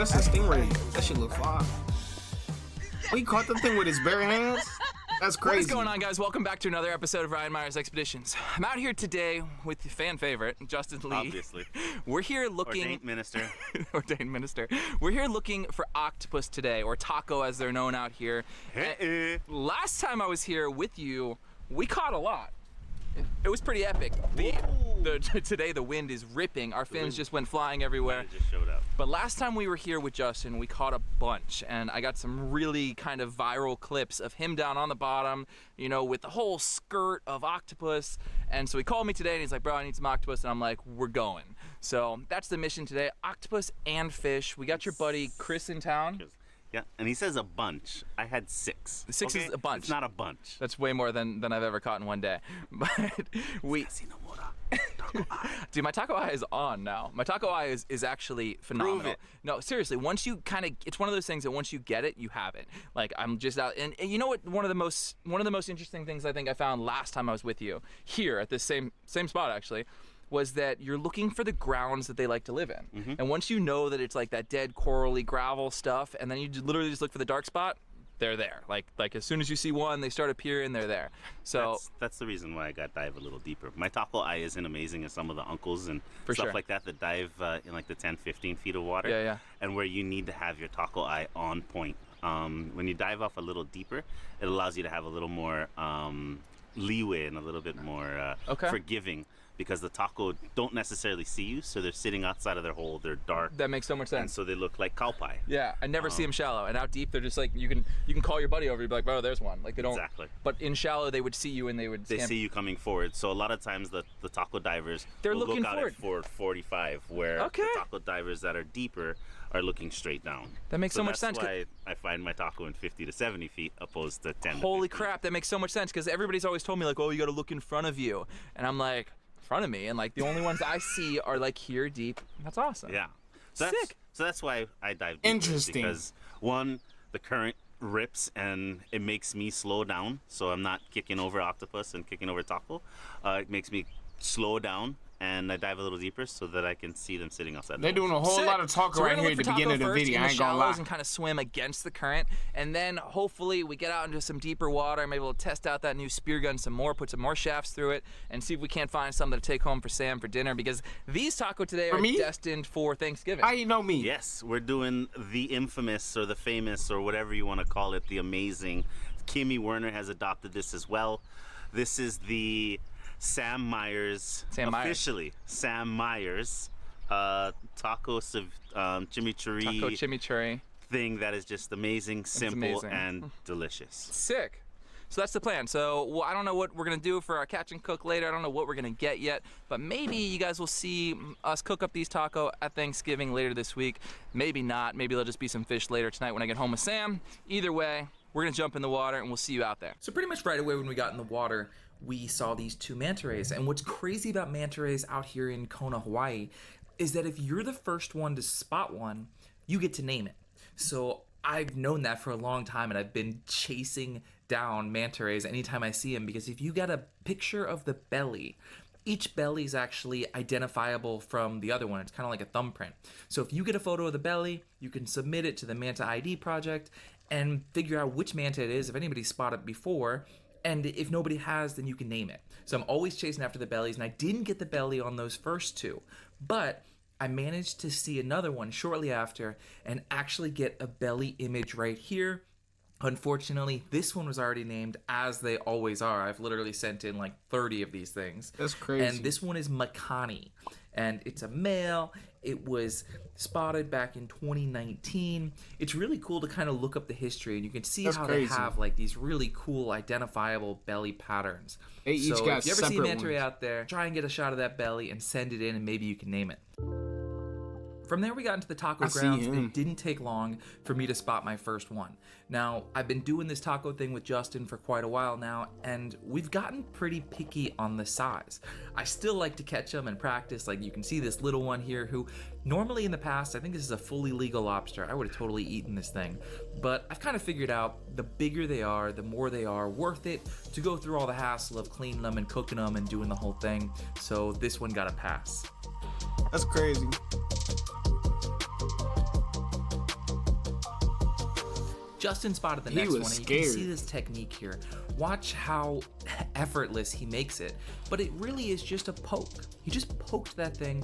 that's a stingray. That shit look fly. Oh, he caught the thing with his bare hands? That's crazy. What is going on, guys? Welcome back to another episode of Ryan Meyer's Expeditions. I'm out here today with the fan favorite, Justin Lee. Obviously. We're here looking... Ordained minister. Ordained minister. We're here looking for octopus today, or taco as they're known out here. Last time I was here with you, we caught a lot. It was pretty epic. Today the wind is ripping. Our fins just went flying everywhere. It just showed up. But last time we were here with Justin, we caught a bunch, and I got some really kind of viral clips of him down on the bottom, you know, with the whole skirt of octopus. And so he called me today and he's like, bro, I need some octopus. And I'm like, we're going. So that's the mission today, octopus and fish. We got your buddy Chris in town. Yeah, and he says a bunch. I had 6. 6 is a bunch. It's not a bunch. That's way more than I've ever caught in one day. But dude, my taco eye is on now. My taco eye is actually phenomenal. Prove it. No, seriously, once you kind of, it's one of those things that once you get it, you have it. Like, I'm just out, and you know what, one of the most interesting things I think I found last time I was with you, here at this same spot actually, was that you're looking for the grounds that they like to live in. Mm-hmm. And once you know that it's like that dead corally gravel stuff, and then you literally just look for the dark spot, they're there. Like as soon as you see one, they start appearing, they're there. So that's the reason why I got dive a little deeper. My taco eye isn't amazing as some of the uncles and stuff like that dive in like the 10-15 feet of water. Yeah, yeah. And where you need to have your taco eye on point. When you dive off a little deeper, it allows you to have a little more leeway and a little bit more forgiving, because the taco don't necessarily see you, so they're sitting outside of their hole. They're dark. That makes so much sense. And so they look like cow pie. Yeah, I never see them shallow, and out deep they're just like, you can call your buddy over, you'd be like, bro, there's one. Like, they don't. Exactly. But in shallow they would see you and they would. They see you coming forward. So a lot of times the taco divers will look out at 45, where the taco divers that are deeper are looking straight down. That makes so much sense. That's why I find my taco in 50 to 70 feet opposed to 10 Holy to 15. crap, that makes so much sense, because everybody's always told me like, oh, you gotta look in front of you. And I'm like, front of me, and like the only ones I see are like here deep. That's awesome. Yeah. So sick. That's why I dive deeper. Interesting. Because one, the current rips and it makes me slow down, so I'm not kicking over octopus and kicking over taco. It makes me slow down, and I dive a little deeper so that I can see them sitting outside. They're doing a whole lot of taco right here at the beginning of the video. I ain't gonna lie. And kind of swim against the current, and then hopefully we get out into some deeper water. I'm able to test out that new spear gun some more, put some more shafts through it, and see if we can't find something to take home for Sam for dinner, because these taco today are destined for Thanksgiving. How you know me? Yes, we're doing the infamous or the famous or whatever you want to call it, the amazing. Kimmy Werner has adopted this as well. This is the Sam Meyer's taco chimichurri thing that is just amazing, simple, and delicious. Sick. So that's the plan. So I don't know what we're gonna do for our catch and cook later. I don't know what we're gonna get yet, but maybe you guys will see us cook up these taco at Thanksgiving later this week. Maybe not. Maybe there'll just be some fish later tonight when I get home with Sam. Either way, we're gonna jump in the water and we'll see you out there. So pretty much right away when we got in the water, we saw these 2 manta rays. And what's crazy about manta rays out here in Kona, Hawaii, is that if you're the first one to spot one, you get to name it. So I've known that for a long time, and I've been chasing down manta rays anytime I see them, because if you got a picture of the belly, each belly is actually identifiable from the other one. It's kind of like a thumbprint. So if you get a photo of the belly, you can submit it to the Manta ID project and figure out which manta it is, if anybody's spotted before. And if nobody has, then you can name it. So I'm always chasing after the bellies, and I didn't get the belly on those first 2, but I managed to see another one shortly after and actually get a belly image right here. Unfortunately, this one was already named, as they always are. I've literally sent in like 30 of these things. That's crazy. And this one is Makani, and it's a male. It was spotted back in 2019. It's really cool to kind of look up the history, and you can see how they have like these really cool identifiable belly patterns. They each got if you ever see a manta ray ones out there, try and get a shot of that belly and send it in, and maybe you can name it. From there, we got into the taco grounds, and it didn't take long for me to spot my first one. Now, I've been doing this taco thing with Justin for quite a while now, and we've gotten pretty picky on the size. I still like to catch them and practice. Like, you can see this little one here who, normally in the past, I think this is a fully legal lobster. I would have totally eaten this thing. But I've kind of figured out the bigger they are, the more they are worth it to go through all the hassle of cleaning them and cooking them and doing the whole thing. So this one got a pass. That's crazy. Justin spotted the next one, and you can see this technique here. Watch how effortless he makes it, but it really is just a poke. He just poked that thing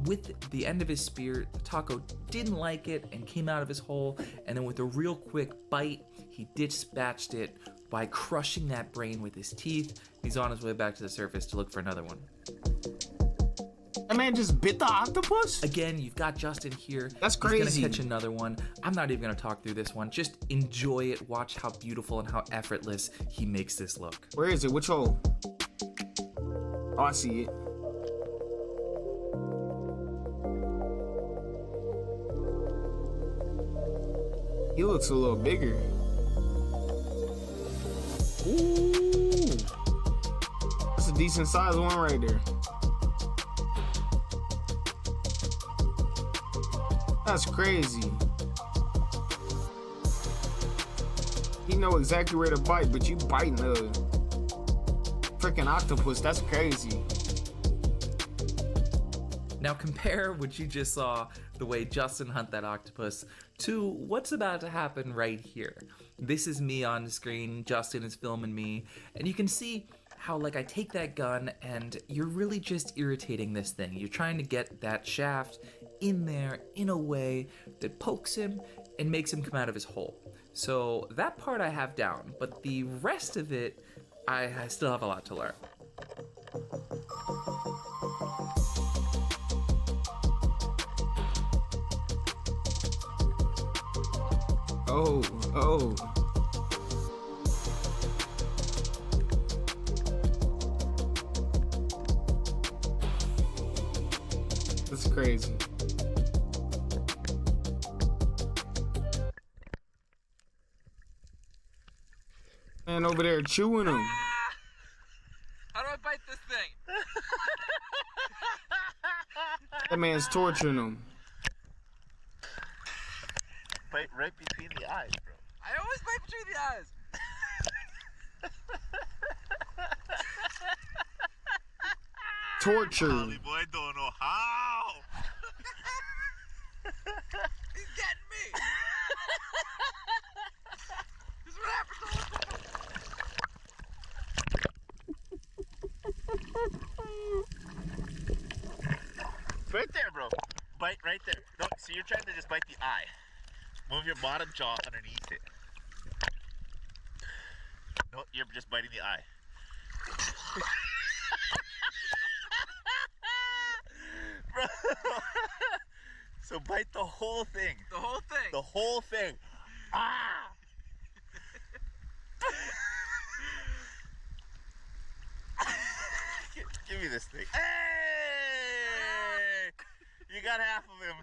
with the end of his spear. The taco didn't like it and came out of his hole, and then with a real quick bite, he dispatched it by crushing that brain with his teeth. He's on his way back to the surface to look for another one. That man just bit the octopus? Again, you've got Justin here. That's crazy. He's gonna catch another one. I'm not even gonna talk through this one. Just enjoy it. Watch how beautiful and how effortless he makes this look. Where is it? Which hole? Oh, I see it. He looks a little bigger. Ooh. That's a decent sized one right there. That's crazy. You know exactly where to bite, but you biting a freaking octopus. That's crazy. Now compare what you just saw, the way Justin hunt that octopus, to what's about to happen right here. This is me on the screen, Justin is filming me, and you can see how like I take that gun and you're really just irritating this thing. You're trying to get that shaft in there in a way that pokes him and makes him come out of his hole. So that part I have down, but the rest of it, I still have a lot to learn. Oh. That's crazy. Man over there chewing them. How do I bite this thing? That man's torturing them. Bite right between the eyes, bro. I always bite between the eyes. Torture. Holly boy don't know how. He's getting me. This is what happens all the time. Right there, bro. Bite right there. No, so you're trying to just bite the eye. Move your bottom jaw underneath it. No, you're just biting the eye. Bro. So bite the whole thing. The whole thing. The whole thing. Ah! Give me this thing. Hey! You got half of him.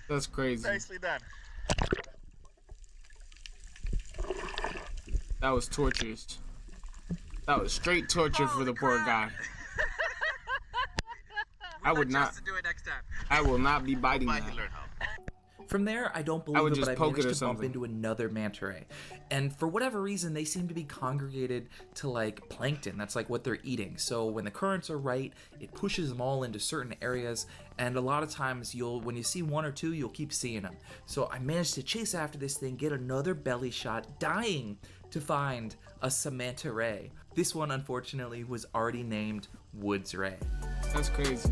That's crazy. Nicely done. That was torturous. That was straight torture for the poor guy. I would not. Do it next time. I will not be biting that. From there, I don't I would believe it, just but I poke it or managed to bump something. into another manta ray. And for whatever reason, they seem to be congregated to like plankton. That's like what they're eating. So when the currents are right, it pushes them all into certain areas. And a lot of times when you see one or two, you'll keep seeing them. So I managed to chase after this thing, get another belly shot, dying to find a Samantha ray. This one, unfortunately, was already named Woods Ray. That's crazy.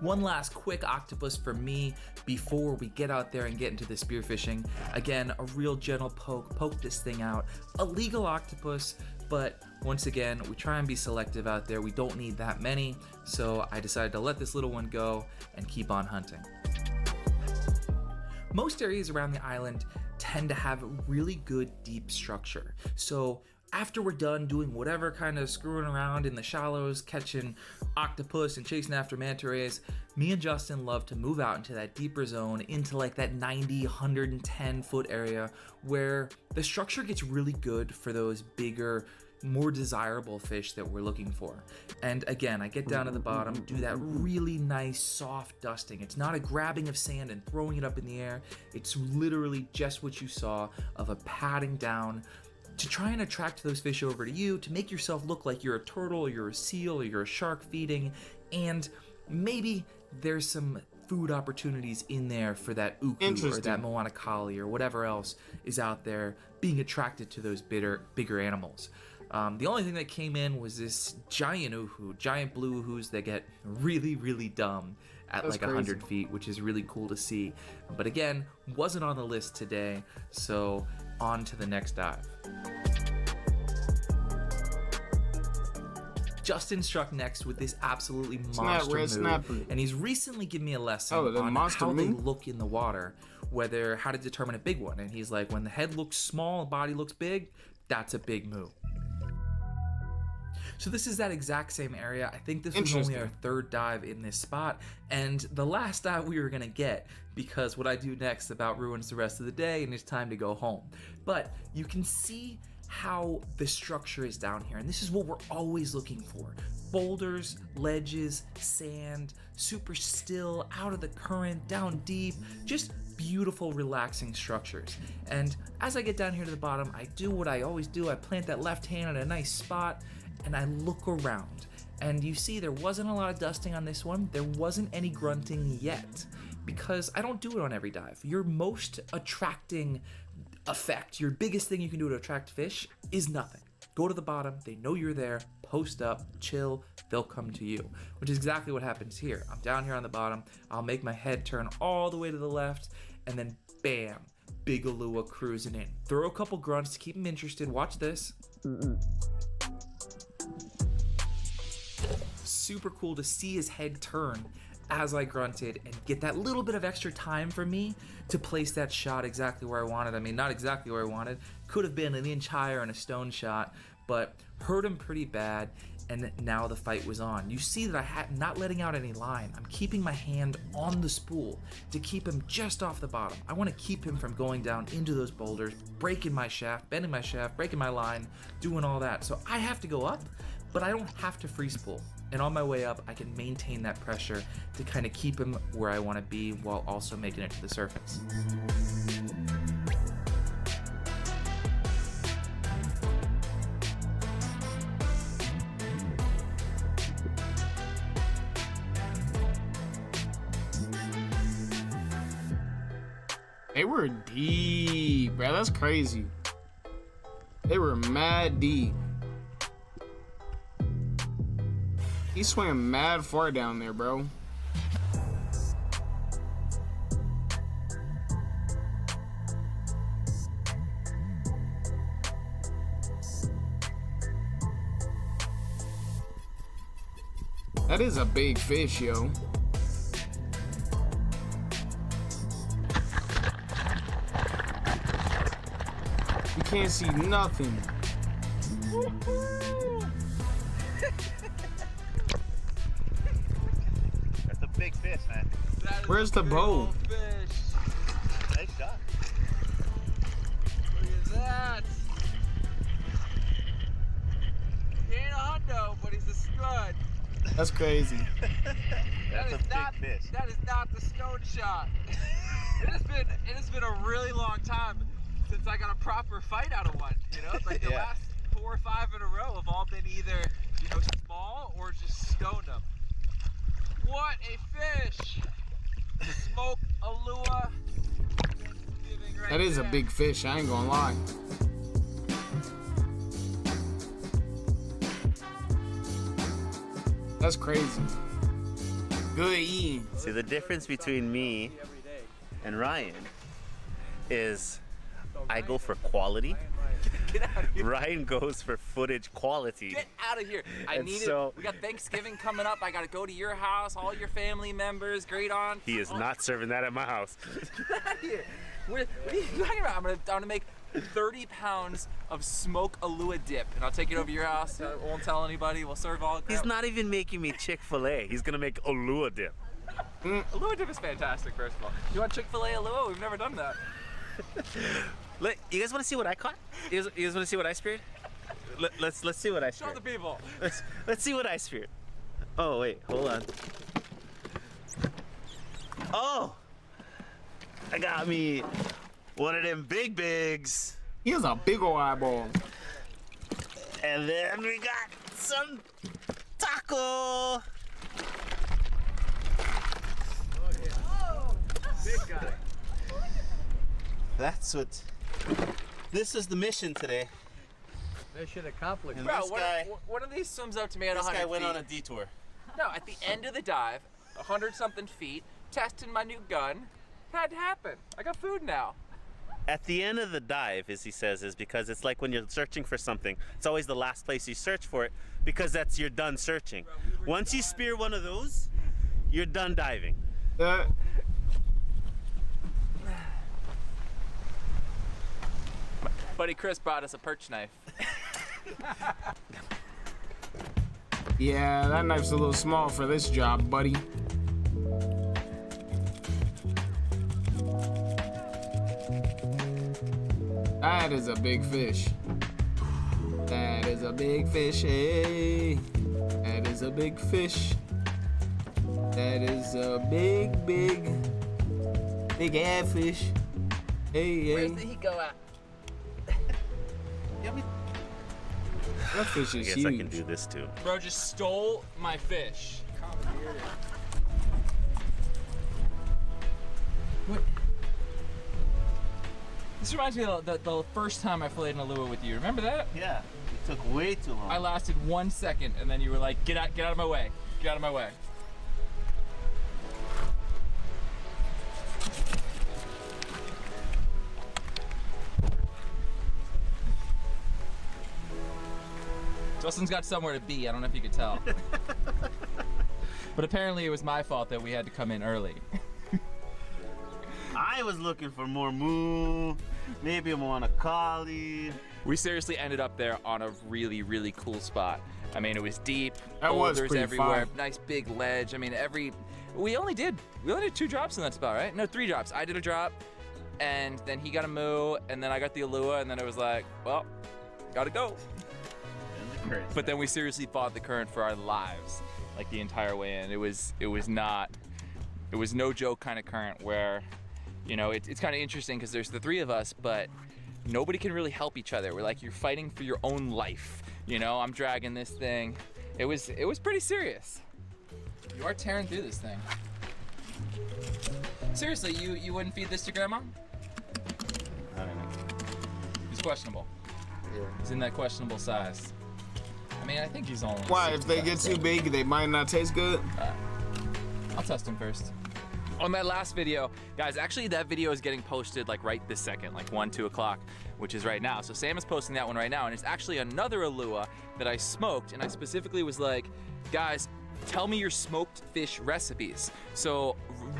One last quick octopus for me before we get out there and get into the spearfishing. Again, a real gentle poke this thing out. A legal octopus, but once again, we try and be selective out there. We don't need that many, so I decided to let this little one go and keep on hunting. Most areas around the island tend to have really good deep structure. So after we're done doing whatever kind of screwing around in the shallows, catching octopus and chasing after manta rays, me and Justin love to move out into that deeper zone, into like that 90, 110 foot area where the structure gets really good for those bigger, more desirable fish that we're looking for. And again, I get down to the bottom, do that really nice soft dusting. It's not a grabbing of sand and throwing it up in the air. It's literally just what you saw of a patting down to try and attract those fish over to you, to make yourself look like you're a turtle or you're a seal or you're a shark feeding, and maybe there's some food opportunities in there for that uku or that moana kali or whatever else is out there being attracted to those bigger animals. The only thing that came in was this giant blue uhus that get really, really dumb at like 100 feet, which is really cool to see. But again, wasn't on the list today, so on to the next dive. Justin struck next with this absolutely monster move, and he's recently given me a lesson on how they look in the water, how to determine a big one. And he's like, when the head looks small, body looks big, that's a big move. So this is that exact same area. I think this was only our third dive in this spot, and the last dive we were gonna get, because what I do next about ruins the rest of the day and it's time to go home. But you can see how the structure is down here, and this is what we're always looking for. Boulders, ledges, sand, super still, out of the current, down deep, just beautiful, relaxing structures. And as I get down here to the bottom, I do what I always do. I plant that left hand at a nice spot, and I look around. And you see there wasn't a lot of dusting on this one. There wasn't any grunting yet, because I don't do it on every dive. Your most attracting effect, your biggest thing you can do to attract fish is nothing. Go to the bottom, they know you're there, post up, chill, they'll come to you, which is exactly what happens here. I'm down here on the bottom, I'll make my head turn all the way to the left, and then bam, big Alua cruising in. Throw a couple grunts to keep him interested. Watch this. Super cool to see his head turn as I grunted and get that little bit of extra time for me to place that shot exactly where I wanted. I mean, not exactly where I wanted. Could have been an inch higher and a stone shot, but hurt him pretty bad, and now the fight was on. You see that I'm not letting out any line. I'm keeping my hand on the spool to keep him just off the bottom. I want to keep him from going down into those boulders, breaking my shaft, bending my shaft, breaking my line, doing all that. So I have to go up, but I don't have to free spool. And on my way up, I can maintain that pressure to kind of keep him where I want to be while also making it to the surface. They were deep, bro. That's crazy. They were mad deep. He swam mad far down there, bro. That is a big fish, yo. You can't see nothing. Big fish, man. Where's the boat? Nice shot. Look at that. He ain't a hundo, but he's a stud. That's crazy. That's a big fish. That is not the stone shot. It has been a really long time since I got a proper fight out of one. You know, like the last 4 or 5 in a row have all been either, you know, small or just stoned them. What a fish! Smoke Alua. Right that is a big fish, I ain't gonna lie. That's crazy. Good eating. See, the difference between me and Ryan is I go for quality. Get out of here. Ryan goes for footage quality. Get out of here. I need it. We got Thanksgiving coming up. I got to go to your house, all your family members, great aunt. He is not serving that at my house. Get out of here. What are you talking about? I'm gonna make 30 pounds of smoke Alua dip, and I'll take it over to your house. I won't tell anybody. We'll serve all. He's not even making me Chick-fil-A. He's gonna make Alua dip. Alua dip is fantastic, first of all. You want Chick-fil-A Alua? We've never done that. You guys want to see what I caught? You guys want to see what I speared? Let's see what I speared. Show the people. Let's see what I speared. Oh wait, hold on. Oh, I got me one of them big bigs. He has a big ol' eyeball. And then we got some taco. that's what. This is the mission today. Mission accomplished. And Bro, this guy, one of these swims up to me at this 100 guy went feet. on a detour. No, at the end of the dive, 100-something feet, testing my new gun. Had to happen. I got food now. At the end of the dive, as he says, is because it's like when you're searching for something, it's always the last place you search for it because that's you're done searching. Once you spear one of those, you're done diving. Buddy Chris brought us a perch knife. Yeah, that knife's a little small for this job, buddy. That is a big fish. That is a big fish, hey. That is a big fish. That is a big, big ass fish. Hey, Where's hey. the heat go at? That fish I is guess huge. I can do this too. Bro just stole my fish. What? This reminds me of the first time I filleted an Alua with you. Remember that? Yeah, it took way too long. I lasted 1 second, and then you were like, "Get out of my way! Get out of my way!" Justin's got somewhere to be. I don't know if you could tell. But apparently it was my fault that we had to come in early. I was looking for more moo, maybe a Moanakali. We seriously ended up there on a really, really cool spot. I mean, it was deep, That was boulders pretty everywhere, fun. nice big ledge. I mean, we only did 2 drops in that spot, right? No, 3 drops. I did a drop, and then he got a moo, and then I got the Alua, and then it was like, well, gotta go. But then we seriously fought the current for our lives, like the entire way in. It was no joke kind of current where, you know, it's kind of interesting because there's the 3 of us, but nobody can really help each other. We're like, you're fighting for your own life. You know, I'm dragging this thing. It was pretty serious. You are tearing through this thing. Seriously, you wouldn't feed this to Grandma? I don't know. He's questionable. Yeah. He's in that questionable size. I mean, I think he's only. Why? If they get too big, they might not taste good. I'll test him first. On that last video, guys, actually that video is getting posted like right this second, like 1, 2 o'clock, which is right now. So Sam is posting that one right now, and it's actually another Alua that I smoked, and I specifically was like, guys, tell me your smoked fish recipes. So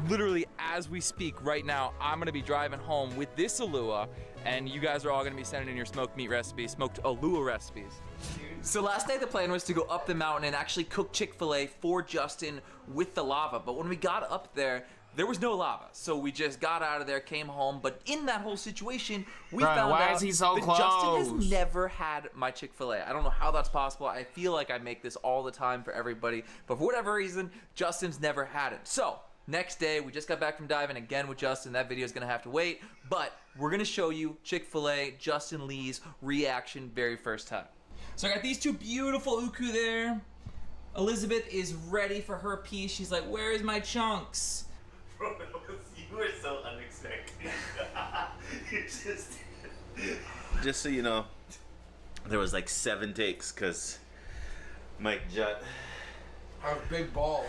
literally as we speak right now, I'm gonna be driving home with this Alua, and you guys are all gonna be sending in your smoked meat recipes, smoked Alua recipes. So last night the plan was to go up the mountain and actually cook Chick-fil-A for Justin with the lava, but when we got up there was no lava. So we just got out of there, came home, but in that whole situation, we Right, found why out is he so that Justin close? has never had my Chick-fil-A. I don't know how that's possible. I feel like I make this all the time for everybody, but for whatever reason, Justin's never had it. So next day, we just got back from diving again with Justin. That video is gonna have to wait, but we're gonna show you Chick-fil-A, Justin Lee's reaction very first time. So I got these 2 beautiful uku there. Elizabeth is ready for her piece. She's like, where is my chunks? Bro, you were so unexpected. Just so you know, there was like 7 takes because Mike Jutt. Our big ball.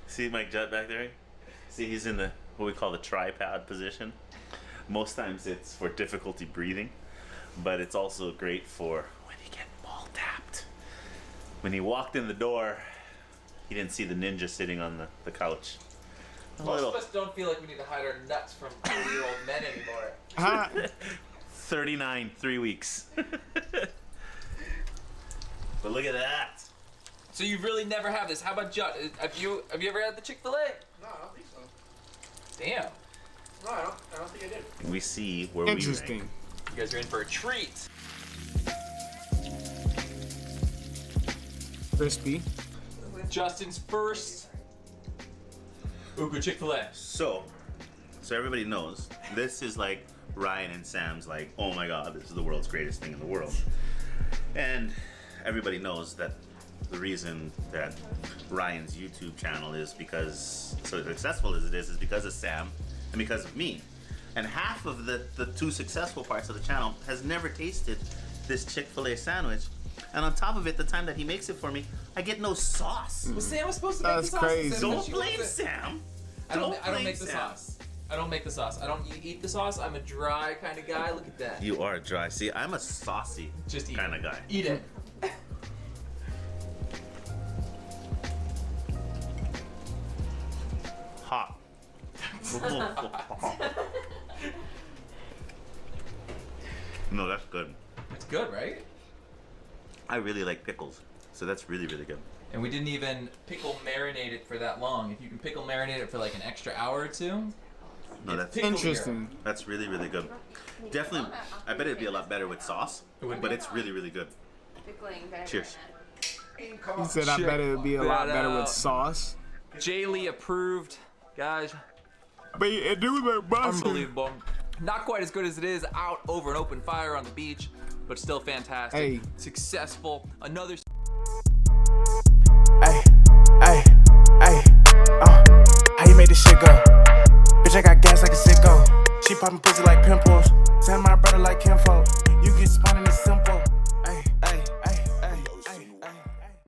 See Mike Jutt back there? See, he's in the what we call the tripod position. Most times it's for difficulty breathing, but it's also great for when you get ball tapped. When he walked in the door, he didn't see the ninja sitting on the couch. Most of us don't feel like we need to hide our nuts from 40-year-old men anymore. 39, 3 weeks. But look at that. So you really never have this. How about Judd? Have you ever had the Chick-fil-A? No, I don't think so. Damn. No, I don't think I did. We see where we Interesting. rank. You guys are in for a treat. Crispy. Justin's first Uku Chick-fil-A. So everybody knows, this is like Ryan and Sam's like, oh my god, this is the world's greatest thing in the world. And everybody knows that the reason that Ryan's YouTube channel is because so successful as it is because of Sam and because of me. And half of the 2 successful parts of the channel has never tasted this Chick-fil-A sandwich. And on top of it, the time that he makes it for me, I get no sauce. Well, Sam was supposed to make the sauce. Crazy. Don't blame Sam. I don't make the sauce. I don't make the sauce. I don't eat the sauce. I'm a dry kind of guy. Look at that. You are dry. See, I'm a saucy kind of guy. Eat it. Hot. No, that's good. It's good, right? I really like pickles, so that's really, really good. And we didn't even pickle marinate it for that long. If you can pickle marinate it for like an extra hour or two. No, that's interesting. That's really, really good. Definitely, I bet it'd be a lot better with sauce, but it's really, really good. Cheers. He said, I bet it would be a lot better with sauce. Jaylee approved. Guys, But it do look busted. unbelievable. Not quite as good as it is out over an open fire on the beach, but still fantastic. Hey. Successful. Another. Hey, hey, hey, how you made this shit go? Bitch, I got gas like a sicko. She poppin' pussy like pimples. Send my brother like kinfolk. You get spun in the simple.